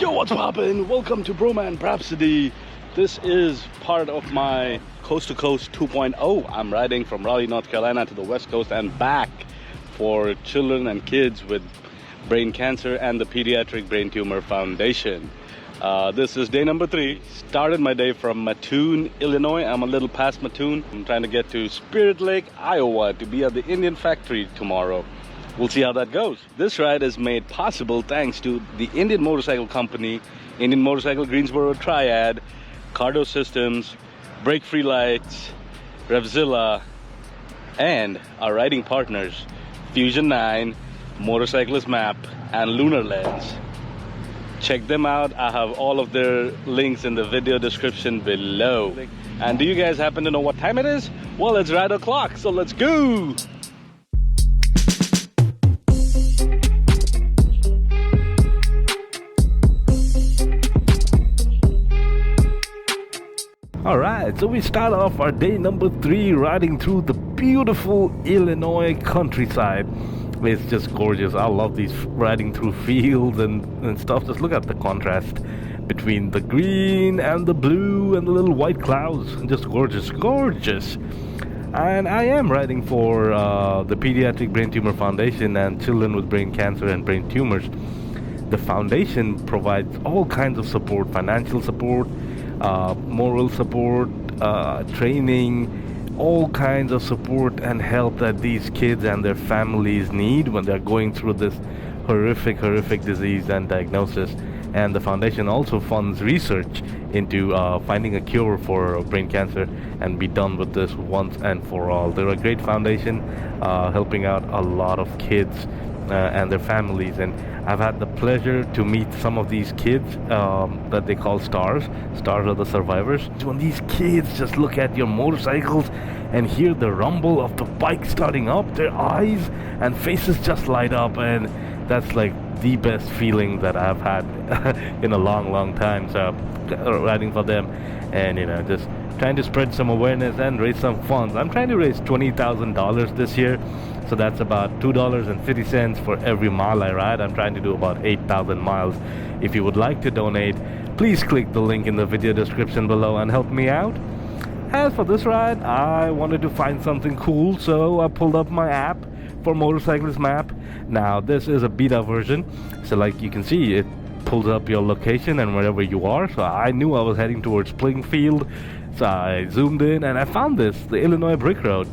Yo, what's poppin'? Welcome to Bhroman, Braapsody. This is part of my Coast to Coast 2.0. I'm riding from Raleigh, North Carolina to the West Coast and back for children and kids with brain cancer and the Pediatric Brain Tumor Foundation. This is day number 3. Started my day from Mattoon, Illinois. I'm a little past Mattoon. I'm trying to get to Spirit Lake, Iowa to be at the Indian factory tomorrow. We'll see how that goes. This ride is made possible thanks to the Indian Motorcycle Company, Indian Motorcycle Greensboro Triad, Cardo Systems, Brake Free Lights, Revzilla, and our riding partners, Fusion 9, Motorcyclist Map, and Lunar Lens. Check them out. I have all of their links in the video description below. And do you guys happen to know what time it is? Well, it's ride o'clock, so let's go! Alright, so we start off our day number 3 riding through the beautiful Illinois countryside. It's just gorgeous. I love these riding through fields and stuff. Just look at the contrast between the green and the blue and the little white clouds. Just gorgeous, gorgeous. And I am riding for the Pediatric Brain Tumor Foundation and children with brain cancer and brain tumors. The foundation provides all kinds of support, financial support, moral support, training, all kinds of support and help that these kids and their families need when they're going through this horrific disease and diagnosis. And the foundation also funds research into finding a cure for brain cancer and be done with this once and for all. They're a great foundation helping out a lot of kids and their families, and I've had the pleasure to meet some of these kids that they call stars are the survivors. When these kids just look at your motorcycles and hear the rumble of the bike starting up, their eyes and faces just light up, and that's like the best feeling that I've had in a long time. So riding for them and just trying to spread some awareness and raise some funds. I'm trying to raise $20,000 this year, so that's about $2.50 for every mile I ride. I'm trying to do about 8,000 miles. If you would like to donate, please click the link in the video description below and help me out. As for this ride, I wanted to find something cool, so I pulled up my app for Motorcyclist Map. Now this is a beta version, so like you can see, it pulls up your location and wherever you are. So I knew I was heading towards Springfield, so I zoomed in and I found this, the Illinois Brick Road.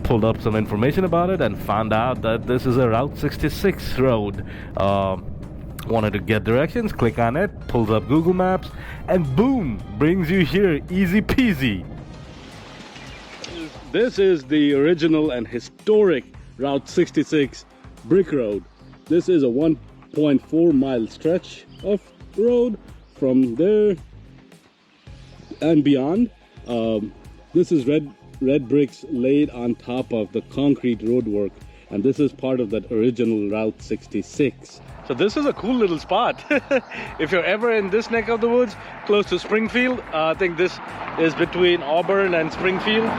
Pulled up some information about it and found out that this is a Route 66 road. Wanted to get directions, click on it, pulls up Google Maps, and boom, brings you here, easy peasy. This is the original and historic Route 66 Brick Road. This is a 1.4 mile stretch of road from there and beyond. This is red bricks laid on top of the concrete roadwork, and this is part of that original Route 66. So this is a cool little spot. If you're ever in this neck of the woods, close to Springfield, I think this is between Auburn and Springfield.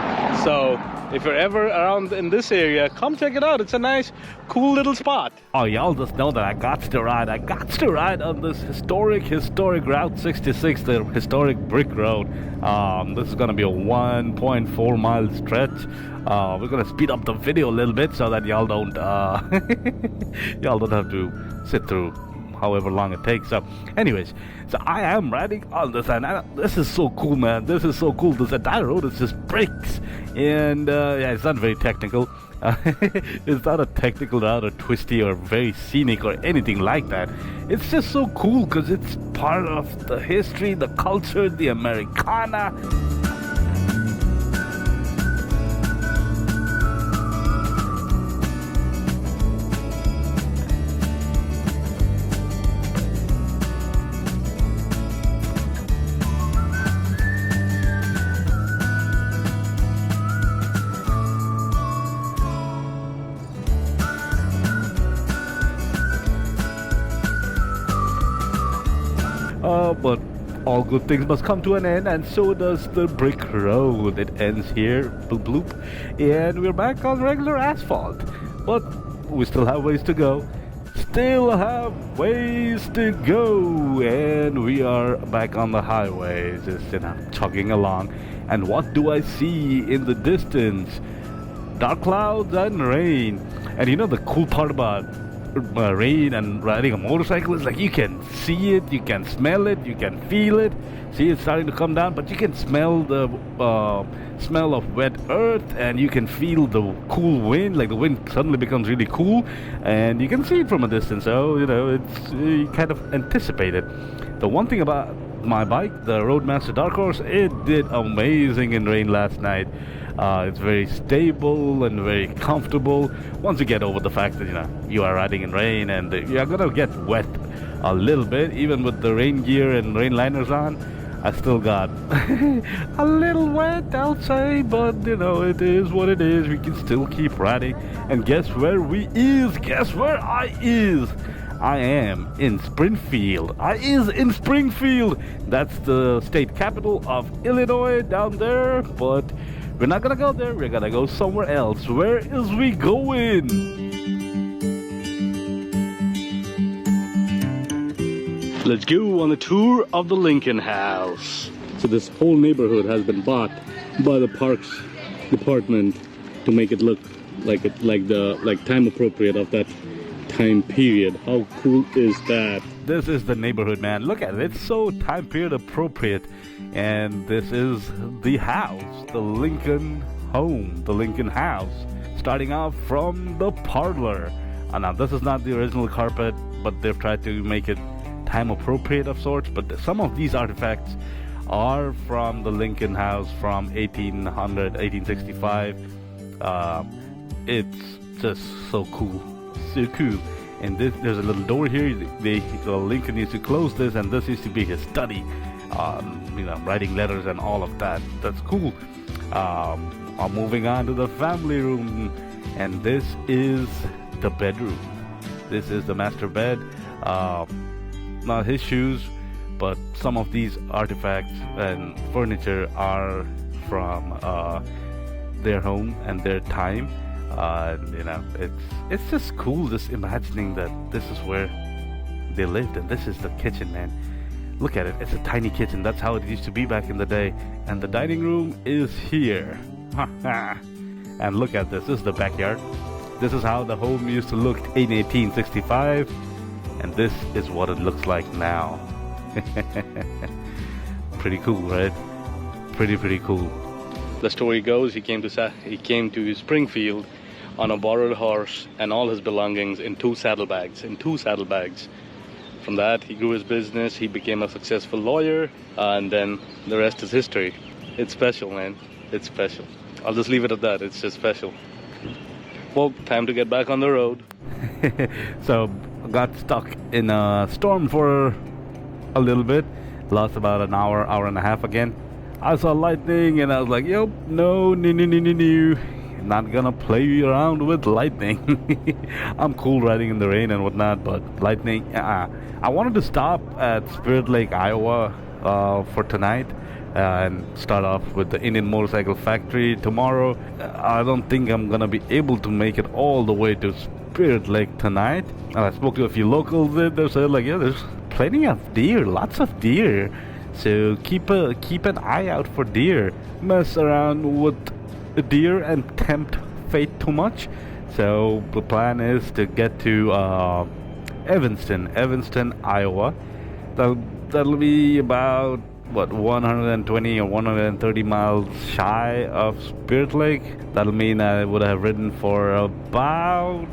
So if you're ever around in this area, come check it out. It's a nice, cool little spot. Oh, y'all just know that I got to ride on this historic Route 66, the historic brick road. This is gonna be a 1.4 mile stretch. We're gonna speed up the video a little bit so that y'all don't y'all don't have to sit through however long it takes. So anyways, so I am riding on this, and this is so cool, man. This is so cool. This entire road is just bricks, and yeah, it's not very technical. It's not a technical route or twisty or very scenic or anything like that. It's just so cool because it's part of the history, the culture, the Americana. But all good things must come to an end, and so does the brick road. It ends here, bloop bloop, and we're back on regular asphalt. But we still have ways to go. And and we are back on the highway, just chugging along. And what do I see in the distance? Dark clouds and rain. And you know the cool part about rain and riding a motorcycle is like you can see it, you can smell it, you can feel it. See, it's starting to come down, but you can smell the smell of wet earth, and you can feel the cool wind. Like the wind suddenly becomes really cool, and you can see it from a distance. So it's you kind of anticipate it. The one thing about my bike, the Roadmaster Dark Horse, it did amazing in rain last night. It's very stable and very comfortable. Once you get over the fact that you are riding in rain and you're gonna get wet a little bit, even with the rain gear and rain liners on, I still got a little wet, I'll say, but it is what it is. We can still keep riding. And guess where we is? Guess where I is? I am in Springfield. I is in Springfield. That's the state capital of Illinois down there, but we're not gonna go there. We're gonna go somewhere else. Where is we going? Let's go on a tour of the Lincoln House. So this whole neighborhood has been bought by the Parks Department to make it look like time appropriate of that time period. How cool is that? This is the neighborhood, man. Look at it. It's so time period appropriate. And this is the house, the Lincoln home, the Lincoln house. Starting off from the parlor. Now this is not the original carpet, but they've tried to make it time appropriate of sorts. But some of these artifacts are from the Lincoln house from 1865. It's just so cool. So cool. And there's a little door here. Lincoln used to close this, and this used to be his study. Writing letters and all of that. That's cool. I'm moving on to the family room, and this is the bedroom. This is the master bed. Not his shoes, but some of these artifacts and furniture are from their home and their time. It's just cool just imagining that this is where they lived, and this is the kitchen, man. Look at it, it's a tiny kitchen. That's how it used to be back in the day. And the dining room is here. And look at this is the backyard. This is how the home used to look in 1865, and this is what it looks like now. Pretty cool, right? Pretty cool. The story goes he came to Springfield on a borrowed horse and all his belongings in two saddlebags. From that, he grew his business, he became a successful lawyer, and then the rest is history. It's special, man. It's special. I'll just leave it at that. It's just special. Well, time to get back on the road. So, got stuck in a storm for a little bit. Lost about an hour and a half again. I saw lightning and I was like, yo, no. Not gonna play around with lightning. I'm cool riding in the rain and whatnot, but lightning, I wanted to stop at Spirit Lake, Iowa for tonight and start off with the Indian Motorcycle Factory tomorrow. I don't think I'm gonna be able to make it all the way to Spirit Lake tonight. I spoke to a few locals there. They said like, yeah, there's plenty of deer, lots of deer. So keep an eye out for deer. Mess around with deer and tempt fate too much. So the plan is to get to Evanston, Iowa. That'll be about 120 or 130 miles shy of Spirit Lake. That'll mean I would have ridden for about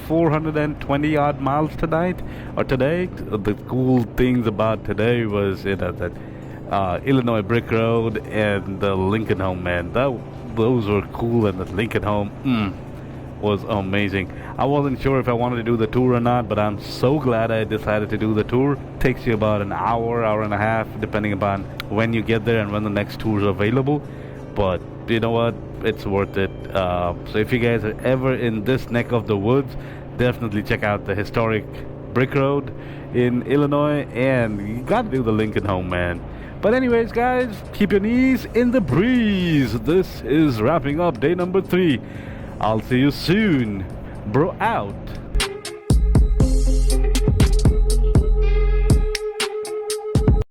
420 odd miles tonight or today. The cool things about today was that Illinois Brick Road and the Lincoln home, man. Those were cool, and the Lincoln home was amazing. I wasn't sure if I wanted to do the tour or not, but I'm so glad I decided to do the tour. Takes you about an hour and a half, depending upon when you get there and when the next tour is available. But you know what? It's worth it. So if you guys are ever in this neck of the woods, definitely check out the historic Brick Road in Illinois, and you gotta do the Lincoln home, man. But anyways, guys, keep your knees in the breeze. This is wrapping up day number 3. I'll see you soon. Bro out.